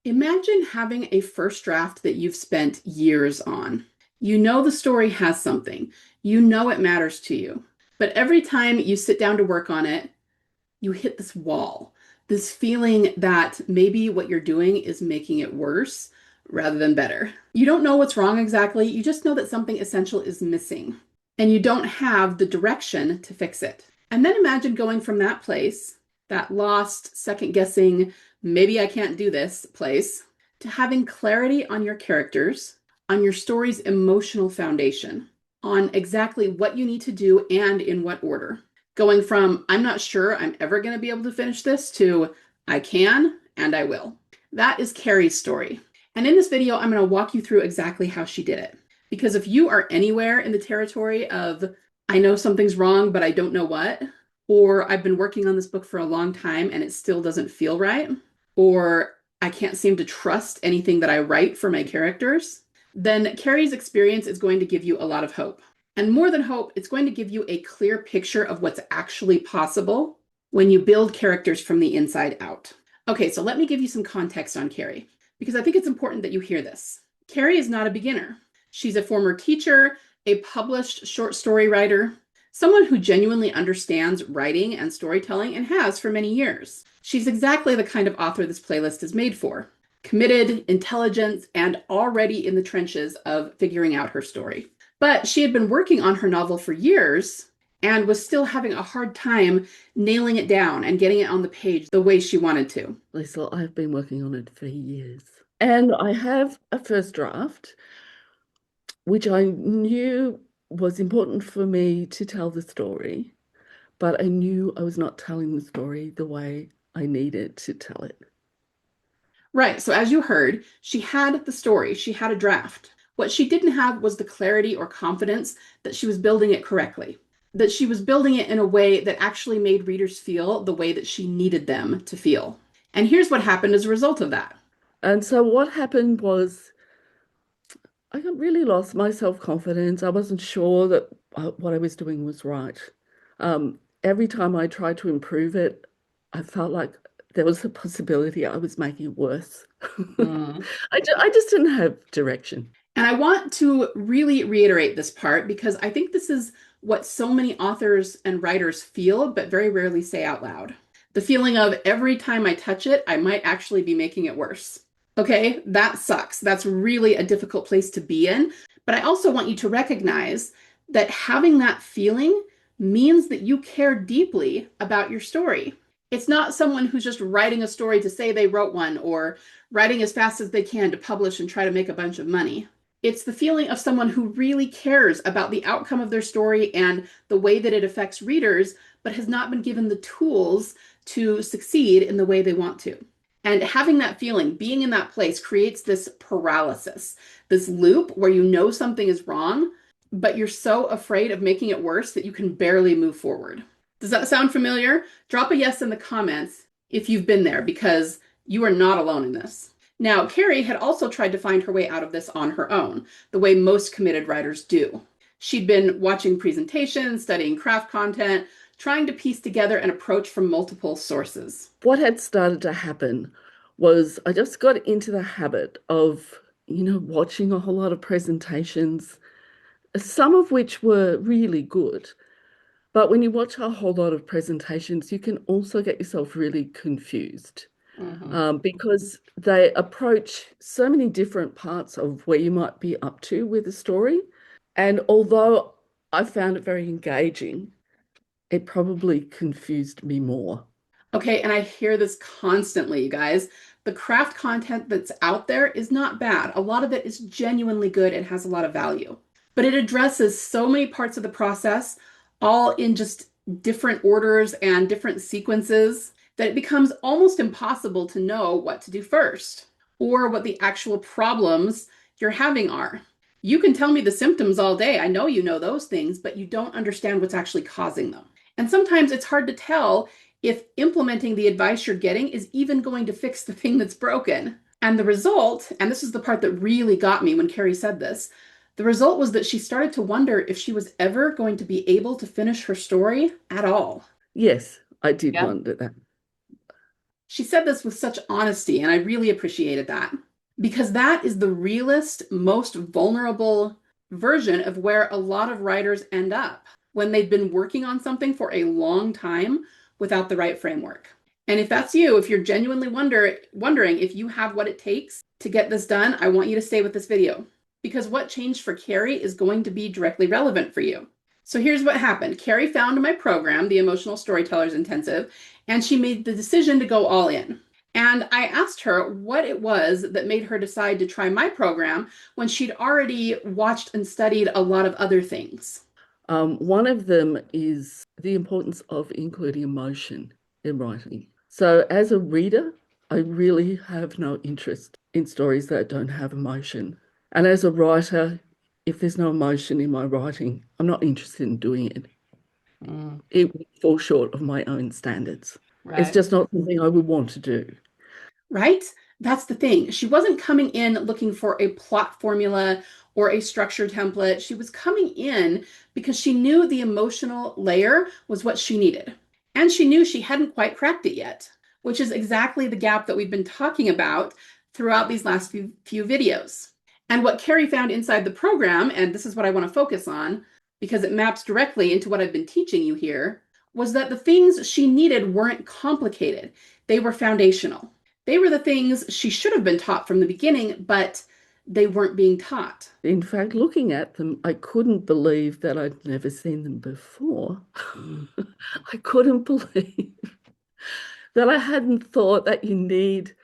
Imagine having a first draft that you've spent years on. You know the story has something. You know it matters to you. But every time you sit down to work on it, you hit this wall, this feeling that maybe what you're doing is making it worse rather than better. You don't know what's wrong exactly. You just know that something essential is missing, and you don't have the direction to fix it. And then imagine going from that place, that lost, second guessing, maybe I can't do this place, to having clarity on your characters, on your story's emotional foundation, on exactly what you need to do and in what order. Going from, I'm not sure I'm ever going to be able to finish this to, I can and I will. That is Carrie's story. And in this video, I'm going to walk you through exactly how she did it. Because if you are anywhere in the territory of, I know something's wrong, but I don't know what, or I've been working on this book for a long time and it still doesn't feel right, or I can't seem to trust anything that I write for my characters, then Carrie's experience is going to give you a lot of hope. And more than hope, it's going to give you a clear picture of what's actually possible when you build characters from the inside out. Okay, so let me give you some context on Carrie, because I think it's important that you hear this. Carrie is not a beginner. She's a former teacher, a published short story writer, someone who genuinely understands writing and storytelling and has for many years. She's exactly the kind of author this playlist is made for. Committed, intelligent, and already in the trenches of figuring out her story. But she had been working on her novel for years and was still having a hard time nailing it down and getting it on the page the way she wanted to. Lisa, I've been working on it for years. And I have a first draft, which I knew was important for me to tell the story, but I knew I was not telling the story the way I needed to tell it. Right, so as you heard, she had the story, she had a draft. What she didn't have was the clarity or confidence that she was building it correctly, that she was building it in a way that actually made readers feel the way that she needed them to feel. And here's what happened as a result of that. And so what happened was I got really lost my self-confidence. I wasn't sure that what I was doing was right. Every time I tried to improve it, I felt like there was a possibility I was making it worse. Mm. I just didn't have direction. And I want to really reiterate this part because I think this is what so many authors and writers feel, but very rarely say out loud. The feeling of every time I touch it, I might actually be making it worse. Okay, that sucks. That's really a difficult place to be in. But I also want you to recognize that having that feeling means that you care deeply about your story. It's not someone who's just writing a story to say they wrote one or writing as fast as they can to publish and try to make a bunch of money. It's the feeling of someone who really cares about the outcome of their story and the way that it affects readers, but has not been given the tools to succeed in the way they want to. And having that feeling, being in that place, creates this paralysis, this loop where you know something is wrong, but you're so afraid of making it worse that you can barely move forward. Does that sound familiar? Drop a yes in the comments if you've been there, because you are not alone in this. Now, Carrie had also tried to find her way out of this on her own, the way most committed writers do. She'd been watching presentations, studying craft content, trying to piece together an approach from multiple sources. What had started to happen was I just got into the habit of, watching a whole lot of presentations, some of which were really good. But when you watch a whole lot of presentations, you can also get yourself really confused Mm-hmm. because they approach so many different parts of where you might be up to with a story. And although I found it very engaging, it probably confused me more. Okay, and I hear this constantly, you guys. The craft content that's out there is not bad. A lot of it is genuinely good and has a lot of value. But it addresses so many parts of the process, all in just different orders and different sequences, that it becomes almost impossible to know what to do first or what the actual problems you're having are. You can tell me the symptoms all day. I know you know those things, but you don't understand what's actually causing them. And sometimes it's hard to tell if implementing the advice you're getting is even going to fix the thing that's broken. And the result, and this is the part that really got me when Carrie said this, the result was that she started to wonder if she was ever going to be able to finish her story at all. Yes, I did Yeah. wonder that. She said this with such honesty, and I really appreciated that because that is the realest, most vulnerable version of where a lot of writers end up when they've been working on something for a long time without the right framework. And if that's you, if you're genuinely wondering if you have what it takes to get this done, I want you to stay with this video because what changed for Carrie is going to be directly relevant for you. So here's what happened. Carrie found my program, the Emotional Storytellers Intensive, and she made the decision to go all in. And I asked her what it was that made her decide to try my program when she'd already watched and studied a lot of other things. One of them is the importance of including emotion in writing. So, as a reader, I really have no interest in stories that don't have emotion. And as a writer, if there's no emotion in my writing, I'm not interested in doing it. Mm, It would fall short of my own standards. It's right. just not something I would want to do. Right? That's the thing. She wasn't coming in looking for a plot formula or a structure template. She was coming in because she knew the emotional layer was what she needed. And she knew she hadn't quite cracked it yet, which is exactly the gap that we've been talking about throughout these last few videos. And what Carrie found inside the program, and this is what I want to focus on because it maps directly into what I've been teaching you here, was that the things she needed weren't complicated, they were foundational. They were the things she should have been taught from the beginning, but they weren't being taught. In fact, looking at them, I couldn't believe that I'd never seen them before. I couldn't believe that I hadn't thought that you need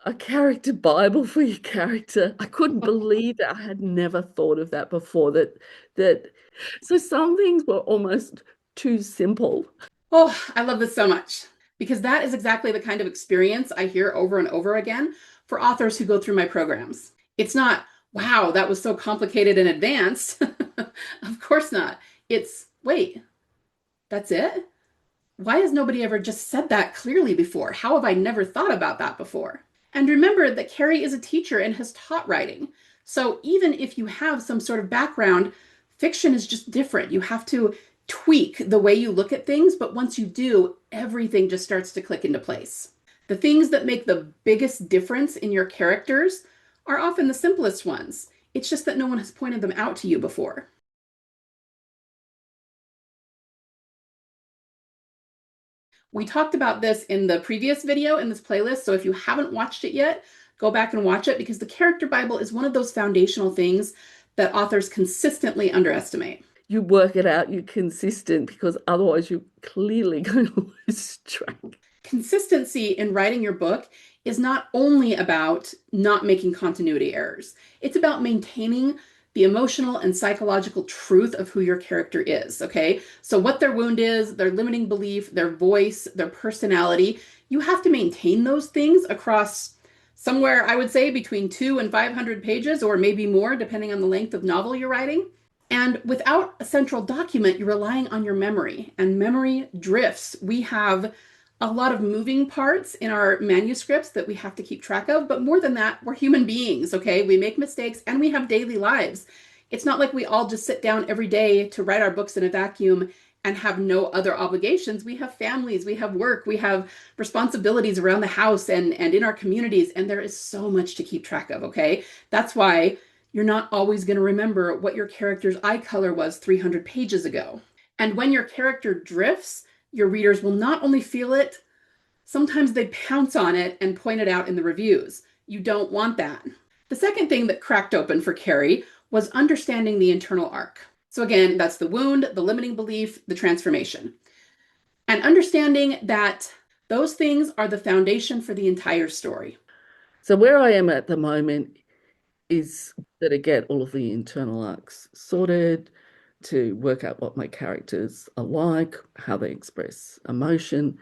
a character Bible for your character. I couldn't believe that I had never thought of that before. That so some things were almost too simple. Oh, I love this so much because that is exactly the kind of experience I hear over and over again for authors who go through my programs. It's not, wow, that was so complicated and advanced. Of course not. It's, wait, that's it? Why has nobody ever just said that clearly before? How have I never thought about that before? And remember that Carrie is a teacher and has taught writing. So even if you have some sort of background, fiction is just different. You have to tweak the way you look at things, but once you do, everything just starts to click into place. The things that make the biggest difference in your characters are often the simplest ones. It's just that no one has pointed them out to you before. We talked about this in the previous video in this playlist, so if you haven't watched it yet, go back and watch it because the character Bible is one of those foundational things that authors consistently underestimate. You work it out, you're consistent because otherwise you're clearly going to lose track. Consistency in writing your book is not only about not making continuity errors, it's about maintaining the emotional and psychological truth of who your character is. Okay. So, what their wound is, their limiting belief, their voice, their personality, you have to maintain those things across somewhere, I would say, between 200 and 500 pages, or maybe more, depending on the length of novel you're writing. And without a central document, you're relying on your memory, and memory drifts. We have a lot of moving parts in our manuscripts that we have to keep track of. But more than that, we're human beings, okay? We make mistakes and we have daily lives. It's not like we all just sit down every day to write our books in a vacuum and have no other obligations. We have families, we have work, we have responsibilities around the house and in our communities, and there is so much to keep track of, okay? That's why you're not always going to remember what your character's eye color was 300 pages ago. And when your character drifts, your readers will not only feel it, sometimes they pounce on it and point it out in the reviews. You don't want that. The second thing that cracked open for Carrie was understanding the internal arc. So, again, that's the wound, the limiting belief, the transformation. And understanding that those things are the foundation for the entire story. So where I am at the moment is that I get all of the internal arcs sorted to work out what my characters are like, how they express emotion.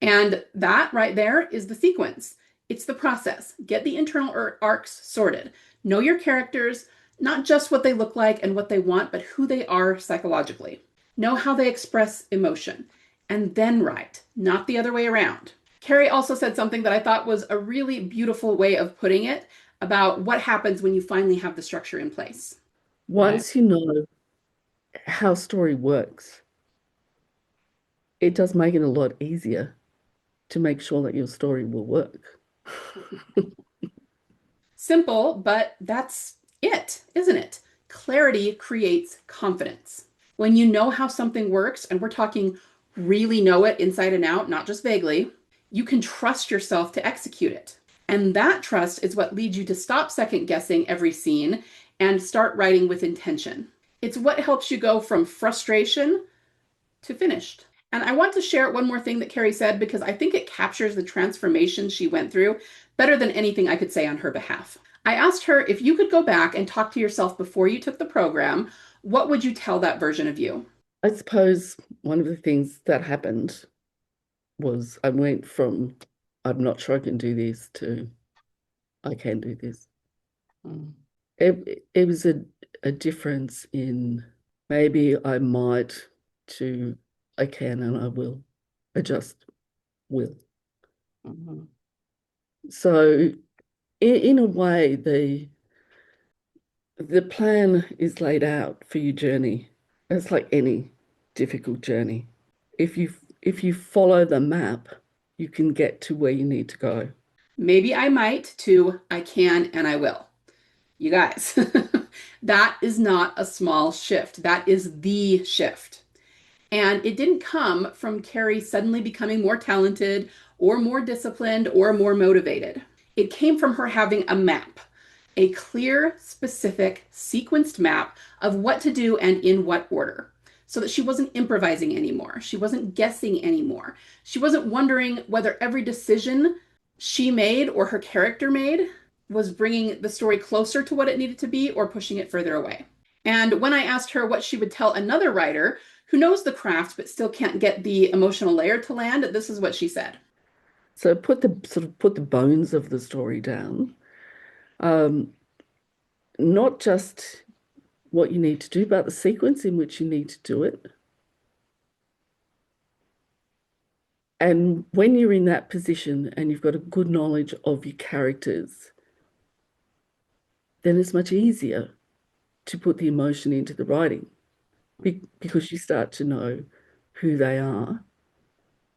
And that right there is the sequence. It's the process. Get the internal arcs sorted. Know your characters, not just what they look like and what they want, but who they are psychologically. Know how they express emotion. And then write, not the other way around. Carrie also said something that I thought was a really beautiful way of putting it about what happens when you finally have the structure in place. Right. Once you know how story works, it does make it a lot easier. to make sure that your story will work. Simple, but that's it, isn't it? Clarity creates confidence. When you know how something works, and we're talking really know it inside and out, not just vaguely, you can trust yourself to execute it. And that trust is what leads you to stop second guessing every scene and start writing with intention. It's what helps you go from frustration to finished. And I want to share one more thing that Carrie said because I think it captures the transformation she went through better than anything I could say on her behalf. I asked her if you could go back and talk to yourself before you took the program, what would you tell that version of you? I suppose one of the things that happened was I went from I'm not sure I can do this to I can do this. Mm. It was a difference in maybe I might to I can and I will. I just will. Mhm. So in a way, the plan is laid out for your journey. It's like any difficult journey. If you follow the map, you can get to where you need to go. Maybe I might to I can and I will. You guys, that is not a small shift. That is the shift. And it didn't come from Carrie suddenly becoming more talented or more disciplined or more motivated. It came from her having a map, a clear, specific, sequenced map of what to do and in what order. So that she wasn't improvising anymore. She wasn't guessing anymore. She wasn't wondering whether every decision she made or her character made was bringing the story closer to what it needed to be or pushing it further away. And when I asked her what she would tell another writer who knows the craft but still can't get the emotional layer to land, this is what she said. So put the bones of the story down. Um, Not just what you need to do, but the sequence in which you need to do it. And when you're in that position and you've got a good knowledge of your characters, then it's much easier to put the emotion into the writing because you start to know who they are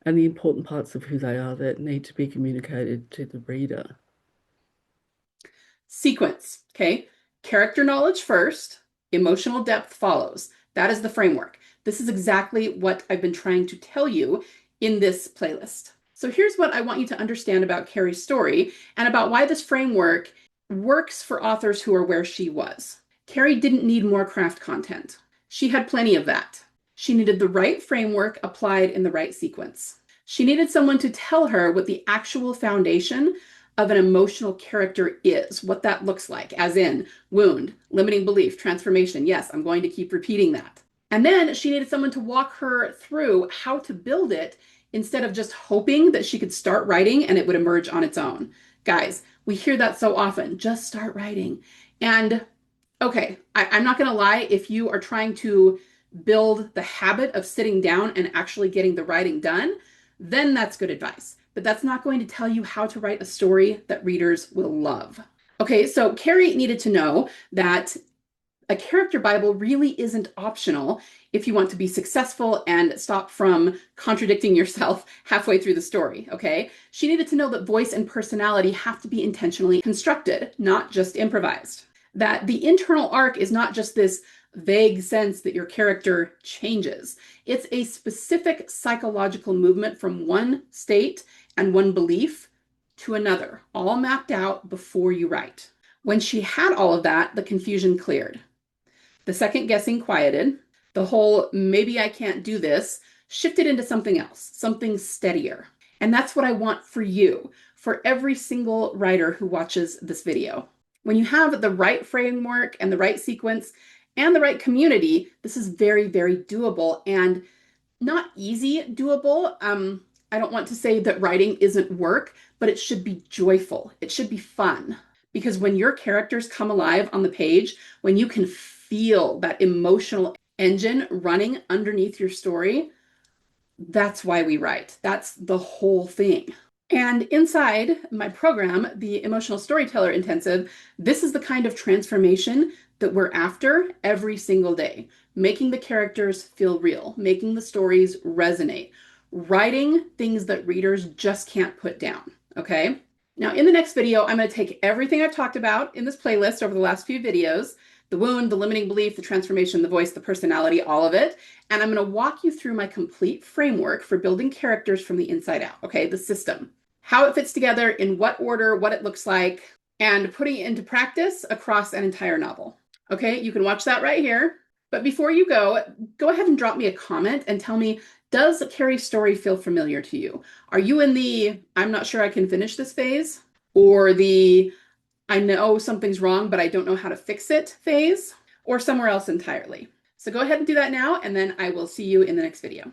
and the important parts of who they are that need to be communicated to the reader. Sequence, okay? Character knowledge first, emotional depth follows. That is the framework. This is exactly what I've been trying to tell you in this playlist. So here's what I want you to understand about Carrie's story and about why this framework works for authors who are where she was. Carrie didn't need more craft content. She had plenty of that. She needed the right framework applied in the right sequence. She needed someone to tell her what the actual foundation of an emotional character is, what that looks like, as in wound, limiting belief, transformation. Yes, I'm going to keep repeating that. And then she needed someone to walk her through how to build it instead of just hoping that she could start writing and it would emerge on its own. Guys, we hear that so often. Just start writing. And okay, I'm not going to lie, if you are trying to build the habit of sitting down and actually getting the writing done, then that's good advice. But that's not going to tell you how to write a story that readers will love. Okay, so Carrie needed to know that a character Bible really isn't optional if you want to be successful and stop from contradicting yourself halfway through the story, okay? She needed to know that voice and personality have to be intentionally constructed, not just improvised. That the internal arc is not just this vague sense that your character changes. It's a specific psychological movement from one state and one belief to another, all mapped out before you write. When she had all of that, the confusion cleared. The second guessing quieted. The whole maybe I can't do this shifted into something else, something steadier. And that's what I want for you, for every single writer who watches this video. When you have the right framework and the right sequence and the right community, this is very, very doable and not easy doable. I don't want to say that writing isn't work, but it should be joyful. It should be fun. Because when your characters come alive on the page, when you can feel that emotional engine running underneath your story, that's why we write. That's the whole thing. And inside my program, the Emotional Storyteller Intensive, this is the kind of transformation that we're after every single day, making the characters feel real, making the stories resonate, writing things that readers just can't put down. Okay. Now, in the next video, I'm going to take everything I've talked about in this playlist over the last few videos, the wound, the limiting belief, the transformation, the voice, the personality, all of it. And I'm going to walk you through my complete framework for building characters from the inside out. Okay. The system, how it fits together, in what order, what it looks like, and putting it into practice across an entire novel. Okay. You can watch that right here. But before you go ahead and drop me a comment and tell me, does Carrie's story feel familiar to you? Are you in the I'm not sure I can finish this phase, or the I know something's wrong, but I don't know how to fix it phase, or somewhere else entirely? So go ahead and do that now, and then I will see you in the next video.